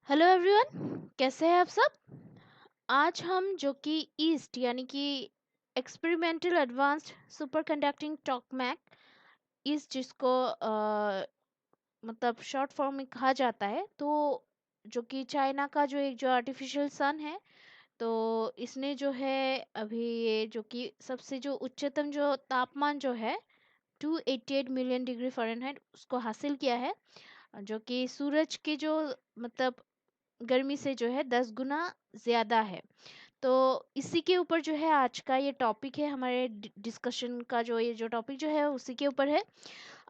Hello everyone, कैसे हैं आप सब। आज हम जो कि ईस्ट यानी कि experimental advanced super conducting tokamak EAST जिसको मतलब शॉर्ट फॉर्म में कहा जाता है, तो जो कि चाइना का जो आर्टिफिशियल सन है, तो इसने जो है अभी ये जो कि सबसे जो उच्चतम जो तापमान जो है 288 मिलियन डिग्री फ़ारेनहाइट उसको हासिल किया है, जो कि सूरज के जो मतलब गर्मी से जो है 10 गुना ज़्यादा है। तो इसी के ऊपर जो है आज का ये टॉपिक है, हमारे डिस्कशन का ये जो टॉपिक जो है उसी के ऊपर है।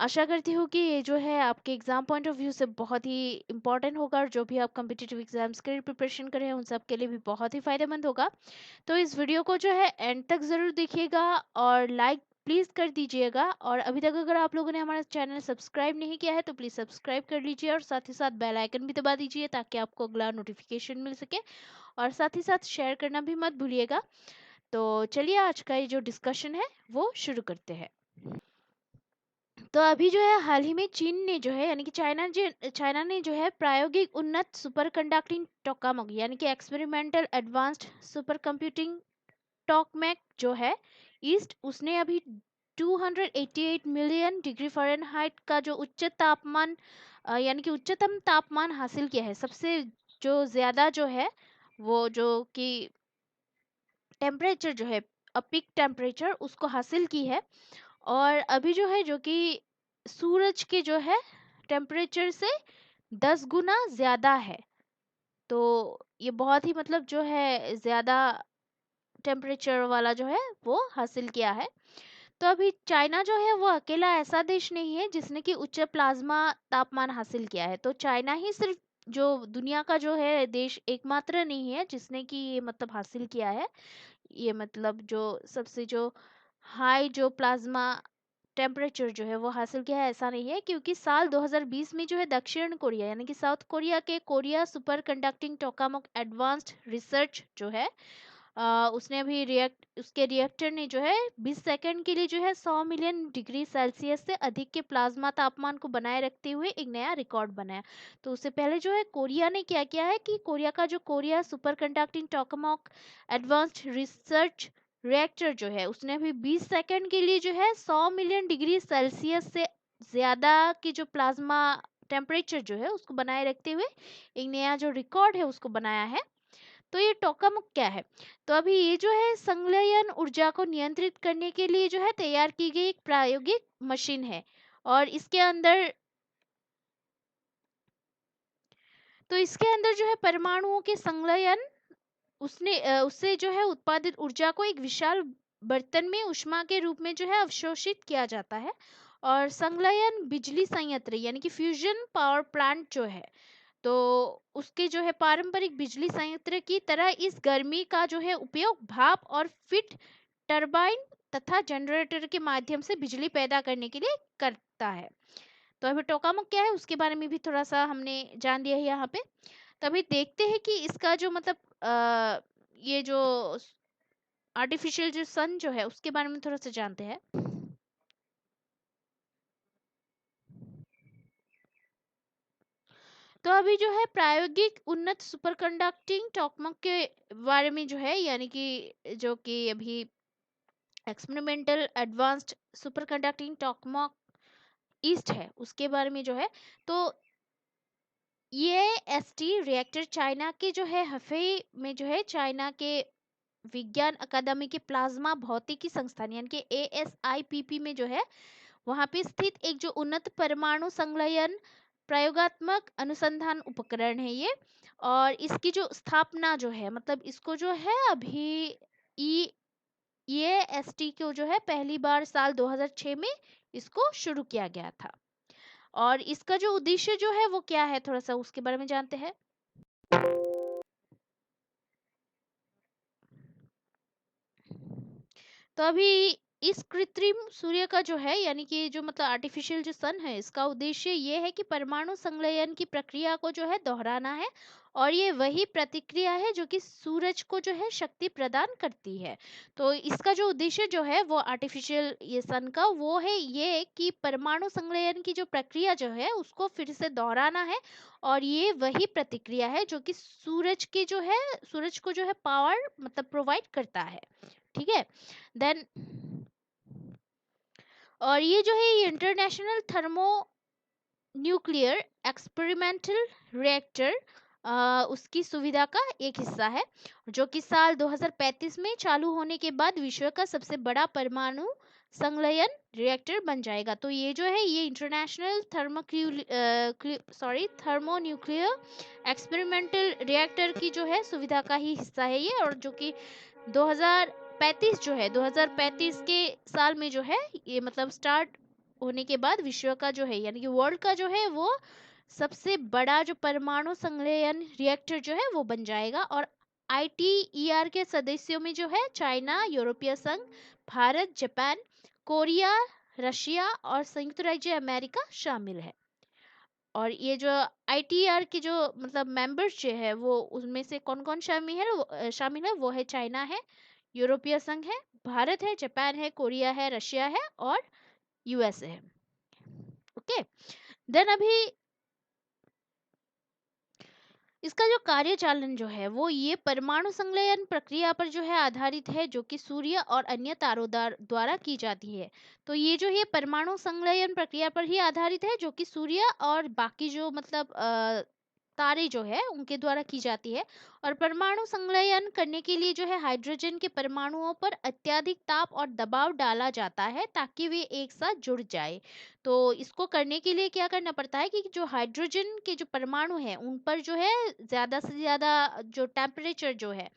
आशा करती हूँ कि ये जो है आपके एग्ज़ाम पॉइंट ऑफ व्यू से बहुत ही इम्पोर्टेंट होगा, और जो भी आप कम्पिटिटिव एग्जाम्स के लिए प्रिपरेशन कर रहे हैं उन सब के लिए भी बहुत ही फ़ायदेमंद होगा। तो इस वीडियो को जो है एंड तक ज़रूर देखिएगा और लाइक प्लीज़ कर दीजिएगा। और अभी तक अगर आप लोगों ने हमारा चैनल सब्सक्राइब नहीं किया है तो प्लीज़ सब्सक्राइब कर लीजिए, और साथ ही साथ बेल आइकन भी दबा दीजिए ताकि आपको अगला नोटिफिकेशन मिल सके, और साथ ही साथ शेयर करना भी मत भूलिएगा। तो चलिए आज का ये जो डिस्कशन है वो शुरू करते हैं। तो अभी जो है हाल ही में चीन ने जो है यानी कि चाइना ने जो है प्रायोगिक उन्नत सुपर कंडक्टिंग टोकामक यानी कि एक्सपेरिमेंटल एडवांस्ड सुपर कंप्यूटिंग टॉकमैक जो है ईस्ट, उसने अभी 288 मिलियन डिग्री फ़ारेनहाइट का जो उच्च तापमान यानी कि उच्चतम तापमान हासिल किया है। सबसे जो ज़्यादा जो है वो जो कि टेम्परेचर जो है पीक टेम्परेचर उसको हासिल की है। और अभी जो है जो कि सूरज के जो है टेम्परेचर से 10 गुना ज़्यादा है। तो ये बहुत ही मतलब जो है ज़्यादा टेम्परेचर वाला जो है वो हासिल किया है। तो अभी चाइना जो है वो अकेला ऐसा देश नहीं है जिसने कि उच्च प्लाज्मा तापमान हासिल किया है। तो चाइना ही सिर्फ जो दुनिया का जो है देश एकमात्र नहीं है जिसने कि ये मतलब हासिल किया है, ये मतलब जो सबसे जो हाई जो प्लाज्मा टेम्परेचर जो है वो हासिल किया है, ऐसा नहीं है। क्योंकि साल 2020 में जो है दक्षिण कोरिया यानी कि साउथ कोरिया के Korea super conducting tokamak advanced research जो है उसने अभी उसके रिएक्टर ने जो है 20 सेकंड के लिए जो है 100 मिलियन डिग्री सेल्सियस से अधिक के प्लाज्मा तापमान को बनाए रखते हुए एक नया रिकॉर्ड बनाया। तो उससे पहले जो है कोरिया ने क्या किया है कि कोरिया का जो Korea super conducting tokamak advanced research reactor जो है उसने अभी 20 सेकंड के लिए जो है 100 मिलियन डिग्री सेल्सियस से ज़्यादा की जो प्लाज्मा टेम्परेचर जो है उसको बनाए रखते हुए एक नया जो रिकॉर्ड है उसको बनाया है। तो ये टोकामुक क्या है? तो अभी ये जो है संलयन ऊर्जा को नियंत्रित करने के लिए जो है तैयार की गई एक प्रायोगिक मशीन है। और इसके अंदर जो है परमाणुओं के संलयन उससे जो है उत्पादित ऊर्जा को एक विशाल बर्तन में ऊष्मा के रूप में जो है अवशोषित किया जाता है। और संलयन बिजली संयंत्र यानी कि फ्यूजन पावर प्लांट जो है, तो उसके जो है पारंपरिक बिजली संयंत्र की तरह इस गर्मी का जो है उपयोग भाप और फिट टरबाइन तथा जनरेटर के माध्यम से बिजली पैदा करने के लिए करता है। तो अभी टोकामुक क्या है उसके बारे में भी थोड़ा सा हमने जान लिया है यहाँ पे। तो अभी देखते हैं कि इसका जो मतलब ये जो आर्टिफिशियल जो सन जो है उसके बारे में थोड़ा सा जानते हैं। तो अभी जो है प्रायोगिक उन्नत सुपर कंडक्टिंग टॉकमक के बारे में जो है यानी कि जो कि अभी experimental advanced super conducting tokamak EAST है उसके बारे में जो है, तो ये एसटी रिएक्टर चाइना के जो है हफई में जो है चाइना के विज्ञान अकादमी के प्लाज्मा भौतिकी संस्थान यानी कि एएसआईपीपी में जो है वहां पे स्थित एक जो उन्नत परमाणु संलयन प्रयोगात्मक अनुसंधान उपकरण है ये। और इसकी जो स्थापना जो है मतलब इसको जो है अभी ई ये एसटी को जो है पहली बार साल 2006 में इसको शुरू किया गया था। और इसका जो उद्देश्य जो है वो क्या है थोड़ा सा उसके बारे में जानते हैं। तो अभी इस कृत्रिम सूर्य का जो है यानी कि जो मतलब आर्टिफिशियल जो सन है इसका उद्देश्य ये है कि परमाणु संलयन की प्रक्रिया को जो है दोहराना है और ये वही प्रतिक्रिया है जो कि सूरज को जो है शक्ति प्रदान करती है। तो इसका जो उद्देश्य जो है वो आर्टिफिशियल ये सन का वो है ये कि परमाणु संलयन की जो प्रक्रिया जो है उसको फिर से दोहराना है। और ये वही प्रतिक्रिया है जो कि सूरज को जो है पावर मतलब प्रोवाइड करता है। ठीक है। देन और ये जो है ये international thermo nuclear experimental reactor उसकी सुविधा का एक हिस्सा है, जो कि साल 2035 में चालू होने के बाद विश्व का सबसे बड़ा परमाणु संलयन रिएक्टर बन जाएगा। तो ये जो है ये international thermo nuclear experimental reactor की जो है सुविधा का ही हिस्सा है ये, और जो कि 2035 के साल में जो है ये मतलब स्टार्ट होने के बाद विश्व का जो है यानी कि वर्ल्ड का जो है वो सबसे बड़ा जो परमाणु संलयन रिएक्टर जो है वो बन जाएगा। और आईटीईआर के सदस्यों में जो है चाइना, यूरोपीय संघ, भारत, जापान, कोरिया, रशिया और संयुक्त राज्य अमेरिका शामिल है। और ये जो आईटीआर के जो मतलब मेंबर्स जो है वो उनमें से कौन कौन शामिल है वो है चाइना है, यूरोपीय संघ है, भारत है, जापान है, कोरिया है, रशिया है और यूएसए है। ओके। देन अभी इसका जो कार्यचालन जो है वो ये परमाणु संलयन प्रक्रिया पर जो है आधारित है, जो कि सूर्य और अन्य तारों द्वारा की जाती है। तो ये जो है परमाणु संलयन प्रक्रिया पर ही आधारित है, जो कि सूर्य और बाकी जो मतलब तारे जो है उनके द्वारा की जाती है। और परमाणु संलयन करने के लिए जो है हाइड्रोजन के परमाणुओं पर अत्यधिक ताप और दबाव डाला जाता है ताकि वे एक साथ जुड़ जाए। तो इसको करने के लिए क्या करना पड़ता है कि जो हाइड्रोजन के जो परमाणु है उन पर जो है ज्यादा से ज्यादा जो टेम्परेचर जो है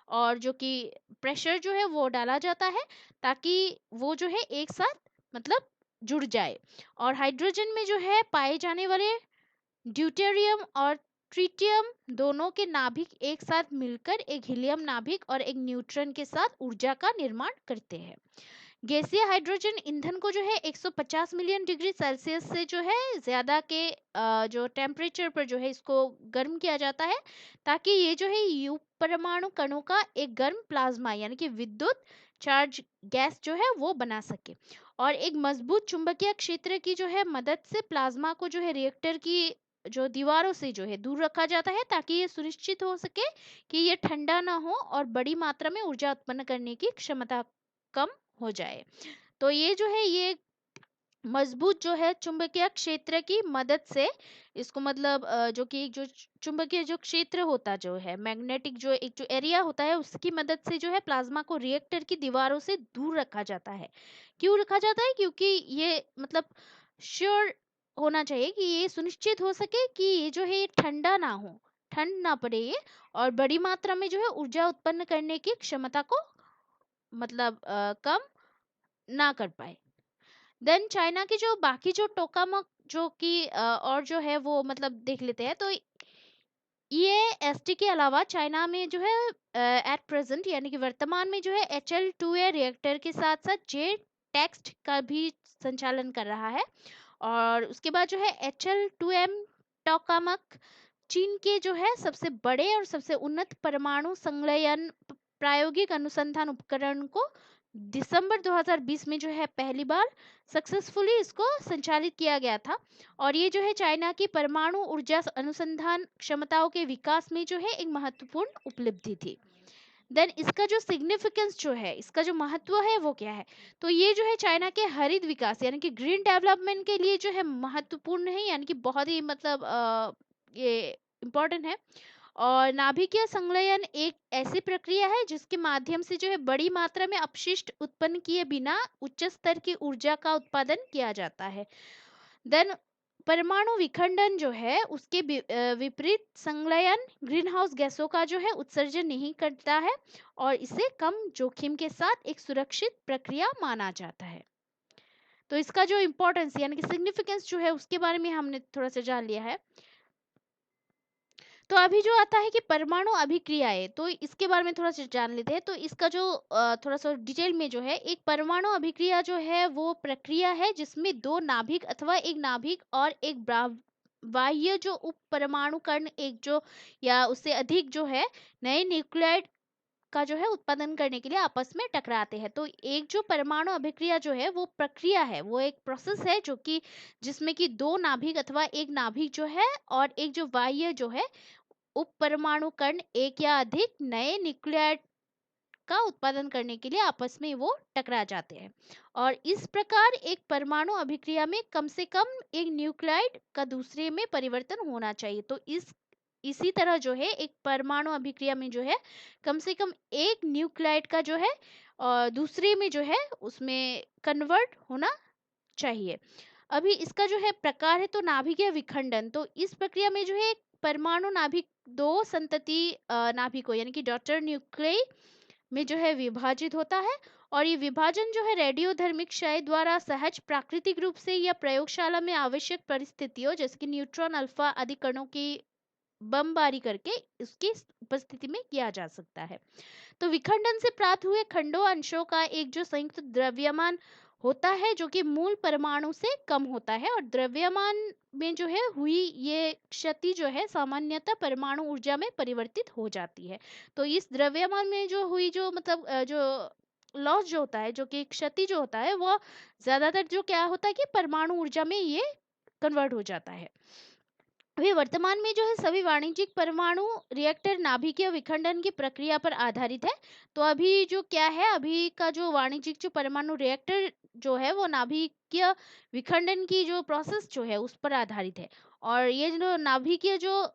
और जो कि प्रेशर जो है वो डाला जाता है ताकि वो जो है एक साथ मतलब जुड़ जाए। और हाइड्रोजन में जो है पाए जाने वाले ड्यूटेरियम और ट्रिटियम दोनों के नाभिक एक साथ मिलकर एक हीलियम नाभिक और एक न्यूट्रॉन के साथ ऊर्जा का निर्माण करते हैं। गैसीय हाइड्रोजन ईंधन को जो है 150 मिलियन डिग्री सेल्सियस से जो है ज्यादा के जो टेम्परेचर पर जो है इसको गर्म किया जाता है ताकि ये जो है यू परमाणु कणों का एक गर्म प्लाज्मा यानी कि विद्युत चार्ज गैस जो है वो बना सके। और एक मजबूत चुंबकीय क्षेत्र की जो है मदद से प्लाज्मा को जो है रिएक्टर की जो दीवारों से जो है दूर रखा जाता है ताकि ये सुनिश्चित हो सके कि ये ठंडा ना हो और बड़ी मात्रा में ऊर्जा उत्पन्न करने की क्षमता कम हो जाए। तो ये जो है ये मजबूत जो है चुंबकीय क्षेत्र की मदद से इसको मतलब जो कि एक जो चुंबकीय जो क्षेत्र होता जो है मैग्नेटिक जो एक जो एरिया होता है उसकी मदद से जो है प्लाज्मा को रिएक्टर की दीवारों से दूर रखा जाता है। क्यों रखा जाता है? क्योंकि ये मतलब श्योर होना चाहिए कि ये सुनिश्चित हो सके कि ये जो है ये ठंडा ना हो, ठंड ना पड़े ये, और बड़ी मात्रा में जो है ऊर्जा उत्पन्न करने की क्षमता को मतलब कम ना कर पाए। देन चाइना की जो बाकी जो टोकामक जो कि और जो है वो मतलब देख लेते हैं। तो ये एसटी के अलावा चाइना में जो है एट प्रेजेंट यानी कि वर्तमान में जो है HL2A रिएक्टर के साथ साथ जे टेक्स्ट का भी संचालन कर रहा है। और उसके बाद जो है HL2M टोकामक चीन के जो है सबसे बड़े और सबसे उन्नत परमाणु संलयन प्रायोगिक अनुसंधान उपकरण को दिसंबर 2020 में जो है पहली बार सक्सेसफुली इसको संचालित किया गया था। और ये जो है चाइना की परमाणु ऊर्जा अनुसंधान क्षमताओं के विकास में जो है एक महत्वपूर्ण उपलब्धि थी। देन इसका जो सिग्निफिकेंस जो है इसका जो महत्व है वो क्या है? तो ये जो है चाइना के हरित विकास यानी कि ग्रीन डेवलपमेंट के लिए जो है महत्वपूर्ण है, यानी कि बहुत ही मतलब ये इम्पोर्टेंट है। और नाभिकीय संलयन एक ऐसी प्रक्रिया है जिसके माध्यम से जो है बड़ी मात्रा में अपशिष्ट उत्पन्न किए बिना उच्च स्तर की ऊर्जा का उत्पादन किया जाता है। देन परमाणु विखंडन जो है उसके विपरीत संलयन ग्रीन हाउस गैसों का जो है उत्सर्जन नहीं करता है और इसे कम जोखिम के साथ एक सुरक्षित प्रक्रिया माना जाता है। तो इसका जो इम्पोर्टेंस यानी कि सिग्निफिकेंस जो है उसके बारे में हमने थोड़ा सा जान लिया है। तो अभी जो आता है कि परमाणु अभिक्रियाएं, तो इसके बारे में थोड़ा सा जान लेते हैं। तो इसका जो थोड़ा सा डिटेल में जो है एक परमाणु अभिक्रिया जो है वो प्रक्रिया है जिसमें दो नाभिक अथवा एक नाभिक और एक बाह्य जो उप परमाणु कण एक जो या उससे अधिक जो है नए न्यूक्लियाइड का जो है उत्पादन करने के लिए आपस में टकराते हैं। तो एक जो परमाणु अभिक्रिया जो है वो प्रक्रिया है, वो एक प्रोसेस है जो कि जिसमें कि दो नाभिक अथवा एक नाभिक जो है और एक जो बाह्य जो है उप परमाणु कण एक या अधिक नए न्यूक्लियाइड का उत्पादन करने के लिए आपस में वो टकरा जाते हैं। और इस प्रकार एक परमाणु अभिक्रिया में कम से कम एक न्यूक्लियाइड का दूसरे में परिवर्तन होना चाहिए। तो इसी तरह जो है एक परमाणु अभिक्रिया में जो है कम से कम एक न्यूक्लियाइड का जो है दूसरे में जो है उसमें कन्वर्ट होना चाहिए। अभी इसका जो है प्रकार है तो नाभिकीय विखंडन। तो इस प्रक्रिया में जो है एक परमाणु नाभिक दो संतति नाभिकों यानी कि डॉटर न्यूक्लियई में जो है विभाजित होता है। और ये विभाजन जो है रेडियोधर्मिक क्षय द्वारा सहज प्राकृतिक रूप से या प्रयोगशाला में आवश्यक परिस्थितियों जैसे कि न्यूट्रॉन अल्फा आदि कणों की बमबारी करके इसकी उपस्थिति में किया जा सकता है। तो विखंडन से प्राप्त हुए खंडों अंशों का एक जो संयुक्त द्रव्यमान होता है जो कि मूल परमाणु से कम होता है। और द्रव्यमान में जो है हुई ये क्षति जो है सामान्यतः परमाणु ऊर्जा में परिवर्तित हो जाती है। तो इस द्रव्यमान में जो हुई जो मतलब जो लॉस जो होता है, जो कि क्षति जो होता है, वो ज्यादातर जो क्या होता है कि परमाणु ऊर्जा में ये कन्वर्ट हो जाता है। अभी वर्तमान में जो है सभी वाणिज्यिक परमाणु रिएक्टर नाभिकीय विखंडन की प्रक्रिया पर आधारित है। तो अभी जो क्या है, अभी का जो वाणिज्यिक जो परमाणु रिएक्टर जो है वो नाभिकीय विखंडन की जो प्रोसेस जो है उस पर आधारित है। और ये जो नाभिकीय जो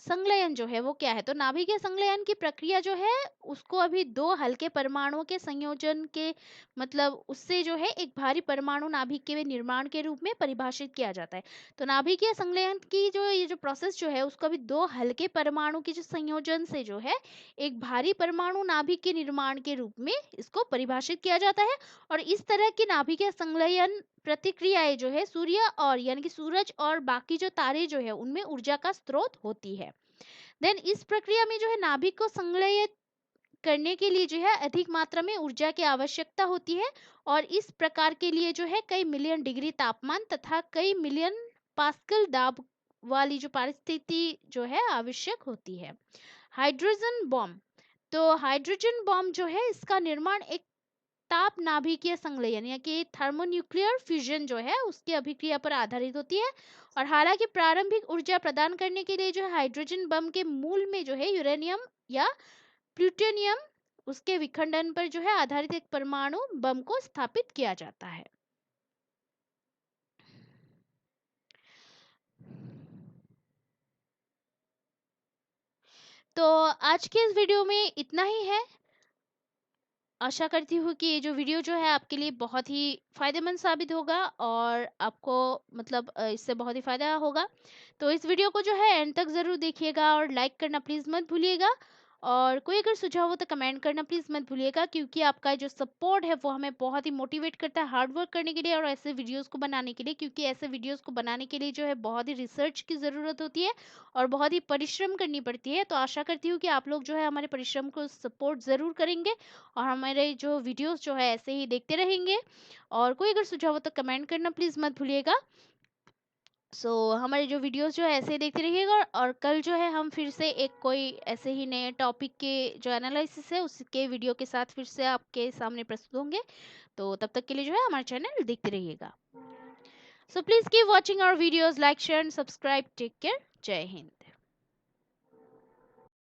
संलयन जो है वो क्या है, तो नाभिकीय संलयन की प्रक्रिया जो है उसको अभी दो हल्के परमाणुओं के संयोजन के मतलब उससे जो है एक भारी परमाणु नाभिक के निर्माण के रूप में परिभाषित किया जाता है। तो नाभिकीय संलयन की जो ये जो प्रोसेस जो है उसको अभी दो हल्के परमाणु के जो संयोजन से जो है एक भारी परमाणु नाभिक के निर्माण के रूप में इसको परिभाषित किया जाता है। और इस तरह की नाभिकीय संलयन प्रतिक्रियाएं जो है सूर्य और यानी कि सूरज और बाकी जो तारे जो है उनमें ऊर्जा का स्रोत होती है। देन इस प्रक्रिया में जो है नाभिक को संलयित करने के लिए जो है अधिक मात्रा में ऊर्जा की आवश्यकता होती है। और इस प्रकार के लिए जो है कई मिलियन डिग्री तापमान तथा कई मिलियन पास्कल दाब वाली जो परिस्थिति जो है आवश्यक होती है। Hydrogen bomb. तो हाइड्रोजन बॉम्ब जो है इसका निर्माण एक ताप नाभिकीय संलयन या कि थर्मोन्यूक्लियर फ्यूजन जो है उसकी अभिक्रिया पर आधारित होती है। और हालांकि प्रारंभिक ऊर्जा प्रदान करने के लिए जो है हाइड्रोजन बम के मूल में जो है यूरेनियम या प्लूटोनियम उसके विखंडन पर जो है आधारित एक परमाणु बम को स्थापित किया जाता है। तो आज के इस वीडियो में इतना ही है। आशा करती हूँ कि ये जो वीडियो जो है आपके लिए बहुत ही फायदेमंद साबित होगा और आपको मतलब इससे बहुत ही फायदा होगा। तो इस वीडियो को जो है एंड तक ज़रूर देखिएगा और लाइक करना प्लीज़ मत भूलिएगा। और कोई अगर सुझाव हो तो कमेंट करना प्लीज़ मत भूलिएगा, क्योंकि आपका जो सपोर्ट है वो हमें बहुत ही मोटिवेट करता है हार्ड वर्क करने के लिए और ऐसे वीडियोस को बनाने के लिए, क्योंकि ऐसे वीडियोस को बनाने के लिए जो है बहुत ही रिसर्च की ज़रूरत होती है और बहुत ही परिश्रम करनी पड़ती है। तो आशा करती हूँ कि आप लोग जो है हमारे परिश्रम को सपोर्ट ज़रूर करेंगे और हमारे जो वीडियोस जो है ऐसे ही देखते रहेंगे। और कोई अगर सुझाव हो तो कमेंट करना प्लीज़ मत भूलिएगा। हमारे जो वीडियोस जो है ऐसे ही देखते रहिएगा और कल जो है हम फिर से एक कोई ऐसे ही नए टॉपिक के जो एनालिसिस है उसके वीडियो के साथ फिर से आपके सामने प्रस्तुत होंगे। तो तब तक के लिए जो है हमारा चैनल देखते रहिएगा। So please keep watching our videos, like share and subscribe. Take care. Jai Hind.